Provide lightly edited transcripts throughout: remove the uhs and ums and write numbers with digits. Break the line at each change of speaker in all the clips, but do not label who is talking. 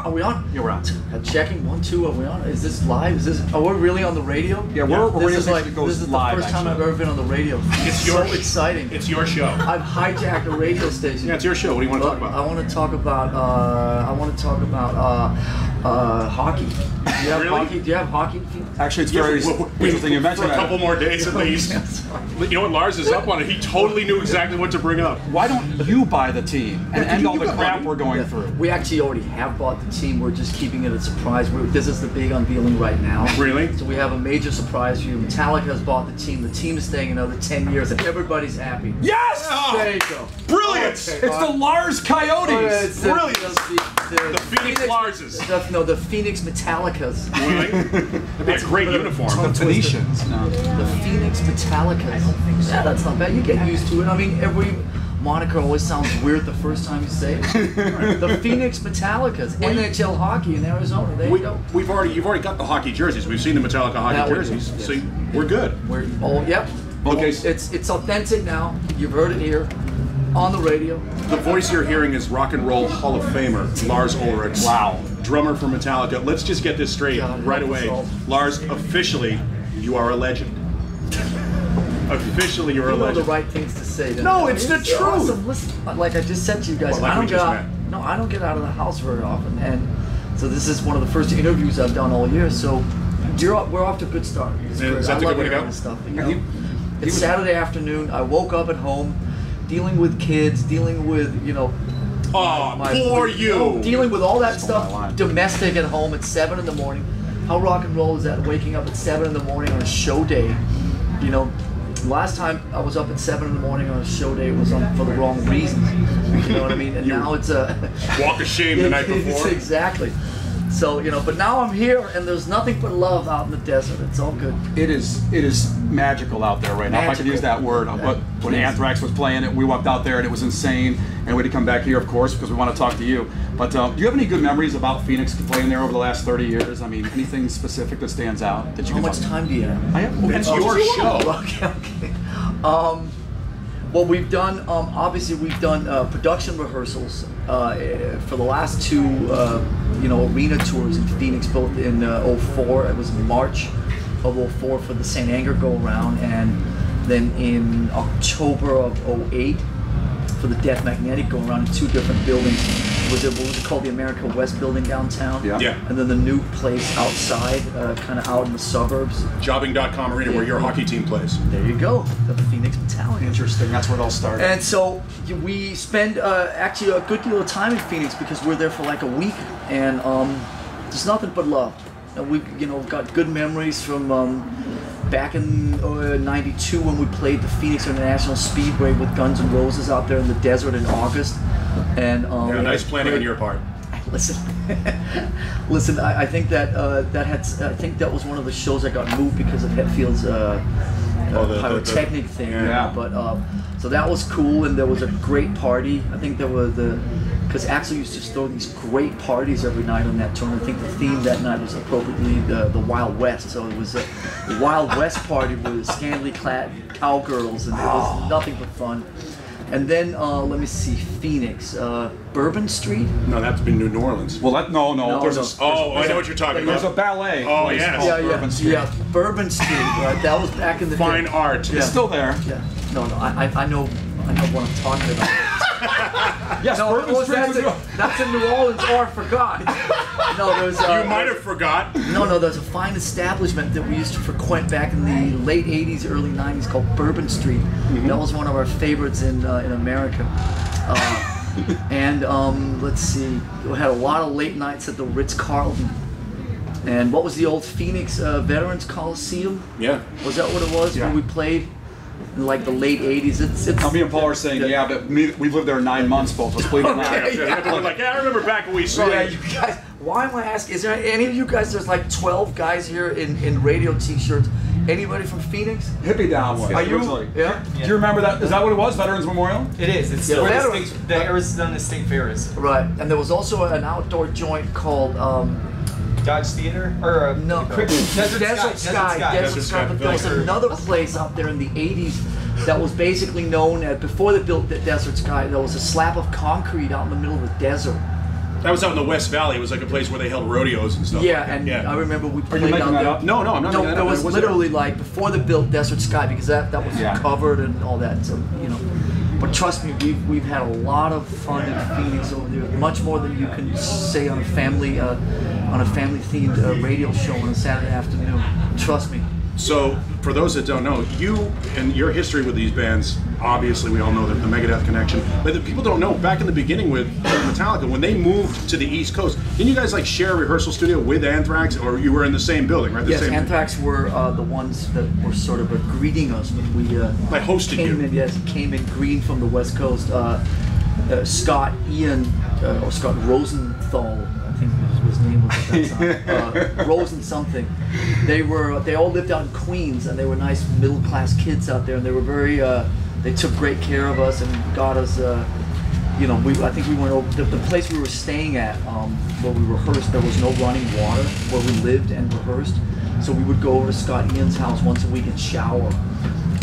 Are we on?
Yeah, we're on.
Checking 1, 2. Are we on? Is this live? Is this? Are we really on the radio?
Yeah, we're
This is
live.
this is the first time I've ever been on the radio.
It's
so exciting.
It's your show.
I've hijacked a radio station.
Yeah, it's your show. What do you want to talk about?
I want to talk about. Hockey. Do you have
Really?
hockey? Do you have hockey?
Actually, it's very interesting you mentioned
For a
that.
couple more days at least. You know what? Lars is up on it. He totally knew exactly what to bring up.
Why don't you buy the team and end all the crap we're going through?
We actually already have bought the team. We're just keeping it a surprise. This is the big unveiling right now.
Really?
So we have a major surprise for you. Metallica has bought the team. The team is staying another 10 years, and everybody's happy.
Yes!
There you go.
Brilliant!
It's the Lars Coyotes!
Brilliant! The Phoenix Larses.
The Phoenix Metallicas.
Really? That'd be a great uniform.
The Phoenicians. No.
The Phoenix Metallicas. Yeah, that's not bad. You get used to it. I mean, every moniker always sounds weird the first time you say it. The Phoenix Metallicas. NHL hockey in Arizona. There you go.
You've already got the hockey jerseys. We've seen the Metallica hockey jerseys.
Yes.
So we're good.
Yep.
Okay.
It's authentic now. You've heard it here on the radio.
The voice you're hearing is Rock and Roll Hall of Famer Lars Ulrich.
Wow.
Drummer for Metallica. Let's just get this straight right away. Lars, officially, you are a legend. Officially, you're a legend.
The right things to say.
No, it's the truth.
Awesome. Listen, like I just said to you guys, I don't get out of the house very often, and so this is one of the first interviews I've done all year. So we're off to a good start.
Is that the good way to go?
Stuff, it's Saturday afternoon. I woke up at home, dealing with kids, dealing with dealing with all that stuff domestic at home at 7 in the morning. How rock and roll is that? Waking up at 7 in the morning on a show day, Last time I was up at 7 in the morning on a show day, it was for the wrong reasons. You know what I mean? And now it's a
walk of shame the night before.
Exactly. So but now I'm here, and there's nothing but love out in the desert. It's all good.
It is magical out there right now. If I can use that word. When Anthrax was playing it, we walked out there and it was insane. And we had to come back here, of course, because we want to talk to you. But do you have any good memories about Phoenix playing there over the last 30 years? I mean, anything specific that stands out that you
How
can
much time do you have?
I have.
It's your show.
Okay. Well, we've done, obviously we've done production rehearsals for the last two, arena tours in Phoenix, both in 04, it was March of 04 for the St. Anger go-around, and then in October of 08 for the Death Magnetic go-around in two different buildings. What was it called? The America West building downtown?
Yeah.
And then the new place outside, kind of out in the suburbs.
Jobbing.com arena where your hockey team plays.
There you go, the Phoenix Metallica.
Interesting, that's where it all started.
And so we spend actually a good deal of time in Phoenix because we're there for like a week, and there's nothing but love. And we, got good memories from back in '92 when we played the Phoenix International Speedway with Guns N' Roses out there in the desert in August. And
nice planning on your part.
Listen, I think that was one of the shows that got moved because of Hetfield's pyrotechnic thing.
Yeah.
But so that was cool, and there was a great party. I think there were because Axl used to throw these great parties every night on that tour. And I think the theme that night was appropriately the Wild West. So it was a Wild West party with scantily clad cowgirls, and it was nothing but fun. And then, let me see, Phoenix, Bourbon Street?
No, that's been New Orleans.
Well, no.
I know what you're talking about.
There's a ballet.
Oh,
place
yes.
called Bourbon Street.
Yeah, Bourbon Street, right? That was back in the
Fine
day.
art.
It's still there.
Yeah. No, I know what I'm talking about.
Yes,
No,
Bourbon Street.
that's in New Orleans, or I forgot. No, there's
You might have forgot.
No, there's a fine establishment that we used to frequent back in the late 80s, early 90s called Bourbon Street. That was one of our favorites in America. And let's see, we had a lot of late nights at the Ritz-Carlton. And what was the old Phoenix Veterans Coliseum?
Yeah.
Was that what it was when we played? In like the late 80s.
Me and Paul are saying, but we've lived there 9 months, both of us. Believe it or not.
We're like, I remember back when we saw
you guys, why am I asking? Is there any of you guys, there's like 12 guys here in radio t-shirts. Anybody from Phoenix?
Hippie Down was.
Are you?
Originally.
Yeah.
Do you remember that? Is that what it was? Veterans Memorial?
It is. It's still the Arizona State Fair is.
Right. And there was also an outdoor joint called
Dodge Theater? Or
no, Desert Sky. But there was another place out there in the 80s that was basically known as, before they built the Desert Sky, there was a slab of concrete out in the middle of the desert.
That was out in the West Valley. It was like a place where they held rodeos and stuff.
Yeah,
like that.
and
yeah.
I remember we
Are
played
you making
down
that
there.
up?
No, I'm not.
No,
making that
it
up.
was literally like before they built Desert Sky, because that was covered and all that. So but trust me, we've had a lot of fun in Phoenix over there. Much more than you can say on a family themed radio show on a Saturday afternoon. Trust me.
So, for those that don't know, you and your history with these bands, obviously we all know the Megadeth connection, but the people don't know, back in the beginning with Metallica, when they moved to the East Coast, didn't you guys like share a rehearsal studio with Anthrax, or you were in the same building, right?
Yes, Anthrax were the ones that were sort of greeting us when we
like hosted
came in green from the West Coast. Scott Rosenthal, I think his name was at that time. Rosen something. They all lived out in Queens, and they were nice middle class kids out there, and they were very. They took great care of us and got us. I think we went over the place we were staying at where we rehearsed. There was no running water where we lived and rehearsed, so we would go over to Scott Ian's house once a week and shower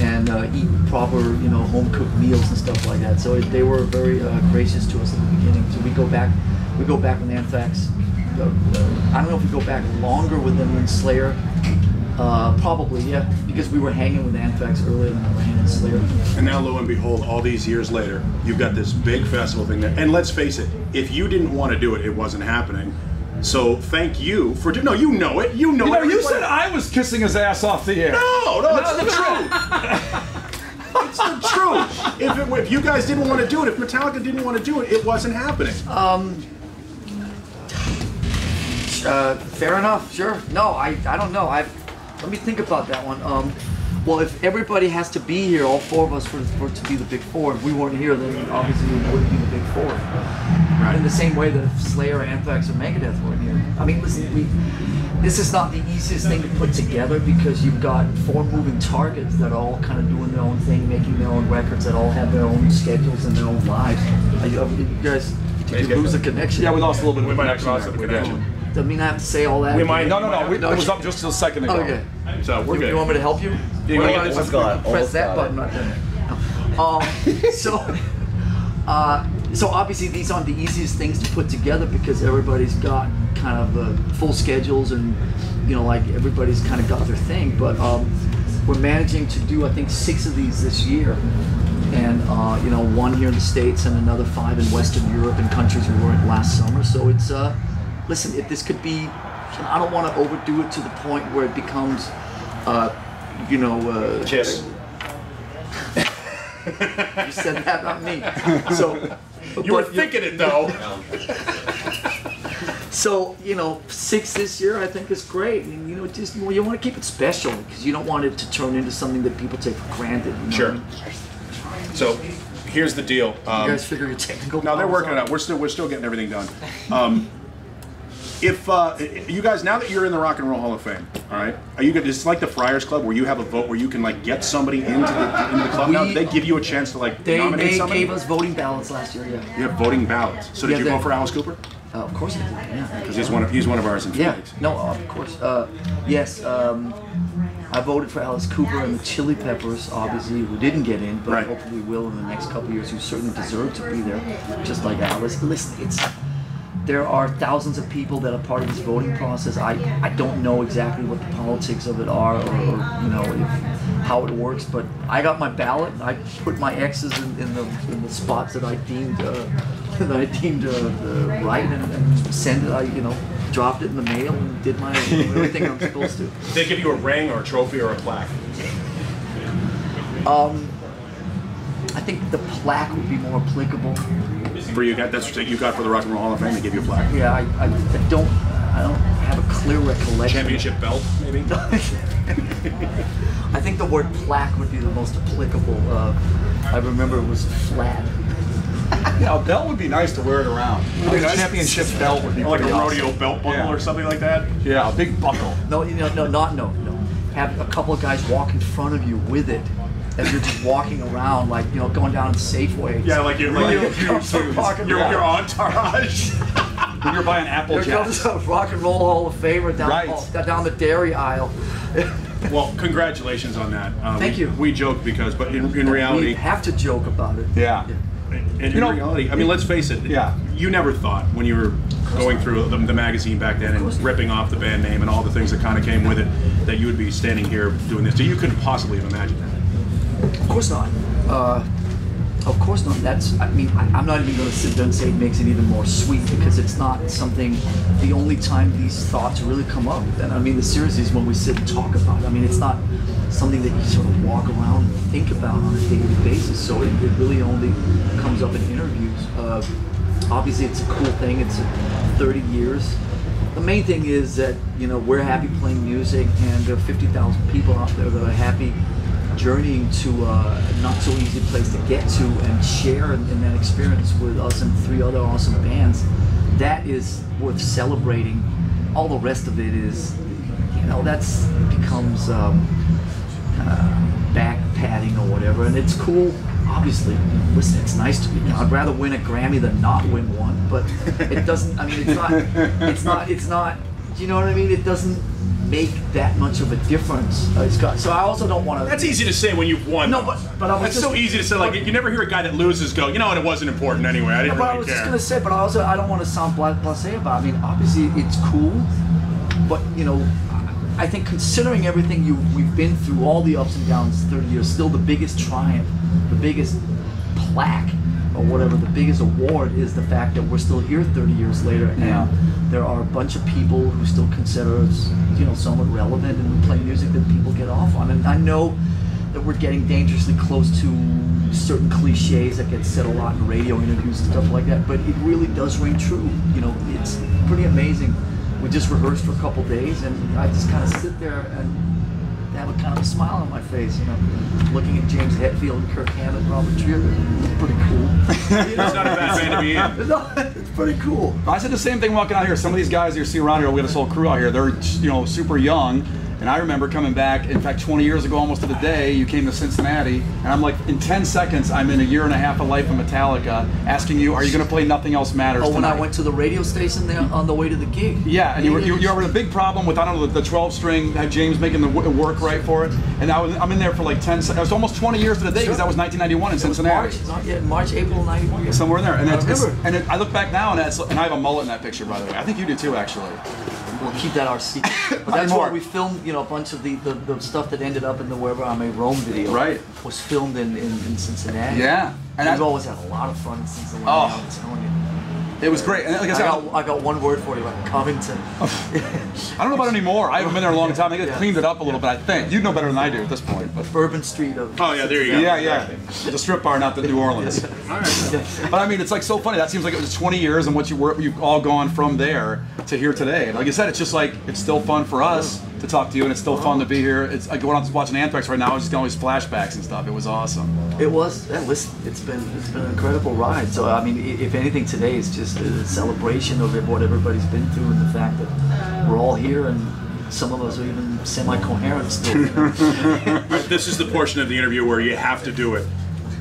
and eat proper, home cooked meals and stuff like that. So they were very gracious to us in the beginning. So we go back with Anthrax. I don't know if we go back longer with them than Slayer. Probably, yeah, because we were hanging with Anthrax earlier than we were hanging with Slayer.
And now, lo and behold, all these years later, you've got this big festival thing there. And let's face it, if you didn't want to do it, it wasn't happening. So thank you for no, you know it. You know it.
You said I was kissing his ass off the air.
No, it's the truth. It's the truth. If you guys didn't want to do it, if Metallica didn't want to do it, it wasn't happening.
Fair enough. Sure. No, I don't know. Let me think about that one. Well, if everybody has to be here, all four of us, for it to be the Big Four, if we weren't here, then obviously we wouldn't be the Big Four. Right. In the same way that if Slayer, Anthrax, or Megadeth weren't here. I mean, listen, this is not the easiest thing to put together because you've got four moving targets that are all kind of doing their own thing, making their own records, that all have their own schedules and their own lives. You guys, did you lose a connection?
Yeah, we lost a little bit of
might have lost the connection.
Doesn't mean I have to say all that.
We might.
No. It was up just a second ago.
Okay.
So we're good.
You want me to help you? Press that button right there. So obviously these aren't the easiest things to put together because everybody's got kind of full schedules and like everybody's kind of got their thing. But we're managing to do I think 6 of these this year, and 1 here in the States and another 5 in Western Europe and countries we were in last summer. So it's listen, if this could be, I don't want to overdo it to the point where it becomes,
Kiss.
You said that, not me. So
you were thinking it though.
So 6 this year I think is great, and you want to keep it special because you don't want it to turn into something that people take for granted.
Sure. So here's the deal.
You guys figure your technical.
No, they're working it out. We're still getting everything done. If you guys, now that you're in the Rock and Roll Hall of Fame, all right, are you? It's like the Friars Club where you have a vote where you can like get somebody into the club. Now they give you a chance to like nominate somebody.
They gave us voting ballots last year. Yeah.
You have voting ballots. So did you vote for Alice Cooper?
Of course I did. Yeah.
Because he's one of ours in Phoenix.
Yeah. No, of course. Yes. I voted for Alice Cooper and the Chili Peppers, obviously, who didn't get in, but hopefully will in the next couple of years, who certainly deserve to be there, just like Alice. Listen, there are thousands of people that are part of this voting process. I don't know exactly what the politics of it are or how it works, but I got my ballot. I put my X's in the spots that I deemed right and sent it. Dropped it in the mail and did my everything I'm supposed to.
Did they give you a ring or a trophy or a plaque?
I think the plaque would be more applicable.
For you, that's what you got for the Rock and Roll Hall of Fame. They give you a plaque.
Yeah, I don't have a clear recollection.
Championship belt, maybe.
I think the word plaque would be the most applicable. I remember it was flat.
Yeah, a belt would be nice to wear it around. A championship belt would be
like
pretty
a rodeo
awesome.
belt buckle or something like that.
Yeah, a big buckle.
No. Have a couple of guys walk in front of you with it as you're just walking around, like going down Safeway.
Yeah, like your entourage.
When you're buying Apple
Here
Jacks.
comes a Rock and Roll Hall of Famer down the dairy aisle.
Well, congratulations on that.
Thank you.
We joke but in reality,
we have to joke about it.
Yeah.
And in reality, I mean, let's face it.
Yeah.
You never thought when you were going through the magazine back then and ripping off the band name and all the things that kind of came with it that you would be standing here doing this. So you couldn't possibly have imagined that.
Of course not. Of course not. I mean, I'm not even going to sit there and say it makes it even more sweet, because it's not something, the only time these thoughts really come up. And I mean, the series is when we sit and talk about it. I mean, it's not something that you sort of walk around and think about on a daily basis. So it really only comes up in interviews. Obviously, it's a cool thing. It's 30 years. The main thing is that, you know, we're happy playing music, and there are 50,000 people out there that are happy journeying to a not so easy place to get to and share in that experience with us and 3 other awesome bands. That is worth celebrating. All the rest of it is, you know, that's becomes back padding or whatever, and it's cool. Obviously, listen, it's nice to be. I'd rather win a Grammy than not win one, but it doesn't. I mean, it's not. Do you know what I mean? It doesn't make that much of a difference. So I also don't want to.
That's easy to say when you've won.
No, but I was
so easy to say. Like, you never hear a guy that loses go, you know, and it wasn't important anyway. I didn't really care.
I was just gonna say, but I don't want to sound blasé about it. I mean, obviously it's cool, but you know, I think considering everything we've been through, all the ups and downs, 30 years, still the biggest triumph, the biggest plaque, or whatever, the biggest award is the fact that we're still here 30 years later, and there are a bunch of people who still consider us, you know, somewhat relevant, and we play music that people get off on. And I know that we're getting dangerously close to certain cliches that get said a lot in radio interviews and stuff like that, but it really does ring true. You know, it's pretty amazing. We just rehearsed for a couple days, and I just kind of sit there and have a kind of a smile on my face, you know, looking at James Hetfield and Kirk Hammett, Robert Trier. It's pretty cool.
It's not a bad band to be in.
No, it's pretty cool.
I said the same thing walking out here. Some of these guys you see around here, we got this whole crew out here, they're, you know, super young. And I remember coming back, in fact, 20 years ago, almost to the day, you came to Cincinnati, and I'm like, in 10 seconds, I'm in a year and a half of life of Metallica, asking you, are you going to play Nothing Else Matters tonight?
When I went to the radio station there on the way to the gig.
Yeah, and you were a big problem with, I don't know, the 12-string, had James making the work right for it, and I'm in there for like 10 seconds. It was almost 20 years to the day, because that was 1991 in Cincinnati.
March, April 91. Yeah.
Somewhere in there. And I look back now, and I have a mullet in that picture, by the way. I think you do too, actually.
We'll keep that our secret. But that's why we filmed, you know, a bunch of the stuff that ended up in the Wherever I May Roam video.
Right.
Was filmed in Cincinnati.
Yeah.
And we've always had a lot of fun in Cincinnati.
Oh.
I'm telling you.
It was great. And like I said,
I got one word for you, like Covington.
I don't know about it anymore. I haven't been there a long time. They cleaned it up a little bit, I think. You'd know better than I do at this point. But
Bourbon Street of.
Oh yeah, there you go.
Yeah. The strip bar, not the New Orleans.
All right.
But I mean, it's like so funny. That seems like it was 20 years, and you've all gone from there to here today. And like I said, it's just like it's still fun for us to talk to you, and it's still fun to be here. It's like going out to watching Anthrax right now. I was just getting all these flashbacks and stuff. It was awesome.
It was. Yeah, listen, it's been an incredible ride. So I mean, if anything, today is just a celebration of what everybody's been through, and the fact that we're all here, and some of us are even semi-coherent still. You know?
This is the portion of the interview where you have to do it.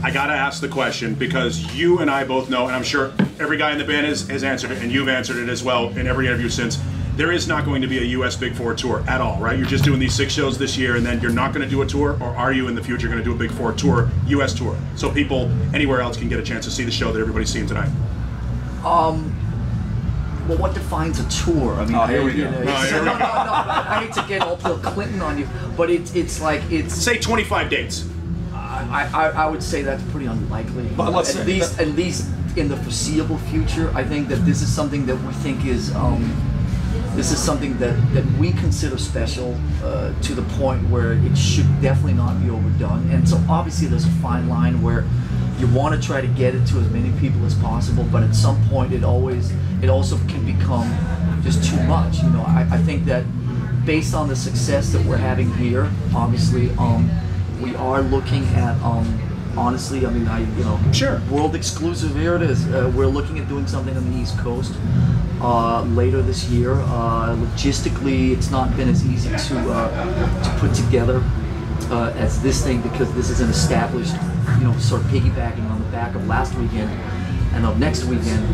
I gotta ask the question because you and I both know, and I'm sure every guy in the band has answered it, and you've answered it as well in every interview since. There is not going to be a U.S. Big Four tour at all, right? You're just doing these 6 shows this year, and then you're not going to do a tour, or are you in the future going to do a Big Four tour, U.S. tour, so people anywhere else can get a chance to see the show that everybody's seeing tonight?
Well, what defines a tour? I mean,
here we go.
No, I hate to get all Bill Clinton on you, but it's like it's.
Say 25 dates.
I would say that's pretty unlikely.
But let's
at least in the foreseeable future, I think that this is something that we think is. This is something that we consider special to the point where it should definitely not be overdone. And so obviously there's a fine line where you want to try to get it to as many people as possible, but at some point it also can become just too much. You know, I think that based on the success that we're having here, obviously we are looking at honestly, I mean,
sure,
world exclusive. Here it is. We're looking at doing something on the East Coast later this year. Logistically, it's not been as easy to put together as this thing, because this is an established, you know, sort of piggybacking on the back of last weekend and of next weekend.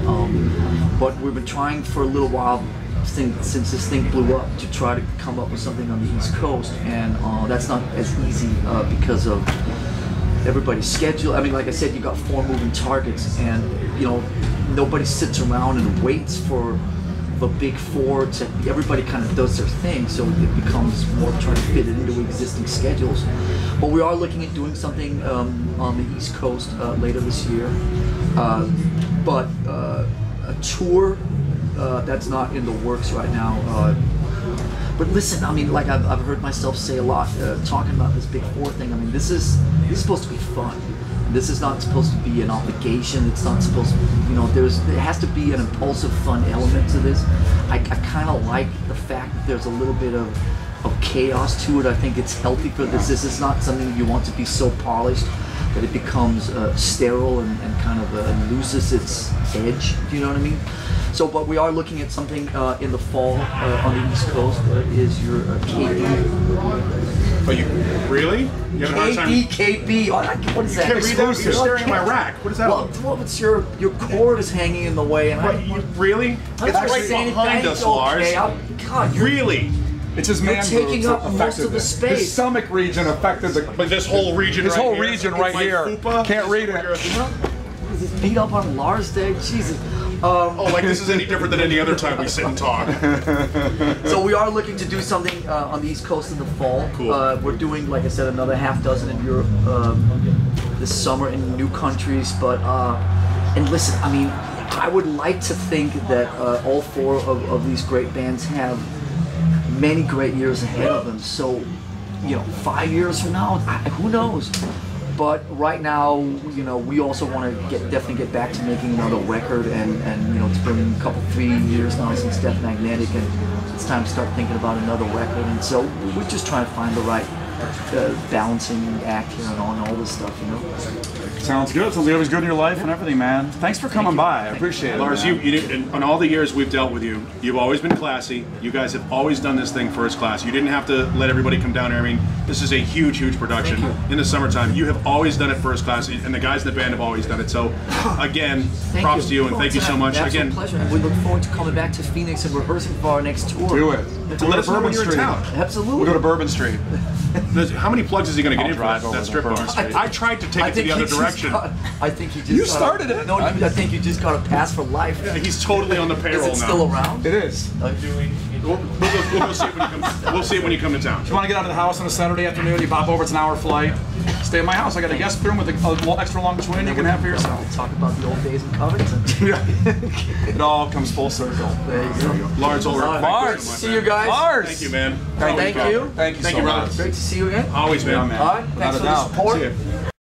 But we've been trying for a little while since this thing blew up to try to come up with something on the East Coast, and that's not as easy because of everybody's schedule. I mean, like I said, you got 4 moving targets, and you know, nobody sits around and waits for the big 4 to. Everybody kind of does their thing, so it becomes more trying to fit it into existing schedules. But we are looking at doing something on the East Coast later this year. But a tour that's not in the works right now. But listen, I mean, like I've heard myself say a lot, talking about this Big 4 thing. I mean, this is supposed to be fun. This is not supposed to be an obligation. It's not supposed to, you know, there has to be an impulsive, fun element to this. I kind of like the fact that there's a little bit of chaos to it. I think it's healthy for this. This is not something you want to be so polished that it becomes sterile and kind of loses its edge. Do you know what I mean? So, but we are looking at something in the fall on the East Coast. Is your KD?
Oh, you really? You have a hard time.
KB. What is that?
Can't read that. You're staring at my rack. What is that?
Well, it's your cord is hanging in the way, and
really? It's right behind us, Lars.
God,
really?
It's his
you're
man
taking up most of the
His
space.
stomach region affected the.
But this whole region.
This
right
whole
here,
region
it's
right
like
here.
Fupa.
Can't read it.
What is it, beat up on Lars Day? Jesus.
Oh, like this is any different than any other time we sit and talk.
So we are looking to do something on the East Coast in the fall.
Cool.
We're doing, like I said, another half dozen in Europe this summer in new countries. But and listen, I mean, I would like to think that all 4 of these great bands have many great years ahead of them. So, you know, 5 years from now, who knows? But right now, you know, we also want to definitely get back to making another record, and you know, it's been a couple, 3 years now since Death Magnetic, and it's time to start thinking about another record. And so we're just trying to find the right balancing act here and on all this stuff, you know.
Sounds good. Sounds like it was good in your life and everything, man. Thanks for coming by. I appreciate it.
Lars, in all the years we've dealt with you, you've always been classy. You guys have always done this thing first class. You didn't have to let everybody come down here. I mean, this is a huge, huge production in the summertime. You have always done it first class, and the guys in the band have always done it. So, again, props to you, and thank you so much.
Absolute
Again,
pleasure. And we look forward to coming back to Phoenix and rehearsing for our next tour.
Do it.
let us know when you're in town.
Absolutely.
We'll go to Bourbon Street.
How many plugs is he going to get in for
drive
that
over
strip
the
bar?
Bourbon
I tried to take it to the other direction.
I think he just.
You started it.
No, I think you just got a pass for life.
Yeah, he's totally on the payroll now.
Is it still around?
It is.
We'll go see it when you come. We'll see it when you come to town.
If you want to get out of the house on a Saturday afternoon, you pop over. It's an hour flight. Stay at my house. I got a guest room with a extra long twin you can have for yourself.
Talk about the old days in Covington.
It all comes full circle.
There you go.
Lars Ulrich.
Lars,
See you guys.
Lars.
Thank you, man.
Thank you.
Thank you so
brother.
much.
Great to see you again.
Always, man.
All right. Thanks for the support.
See ya.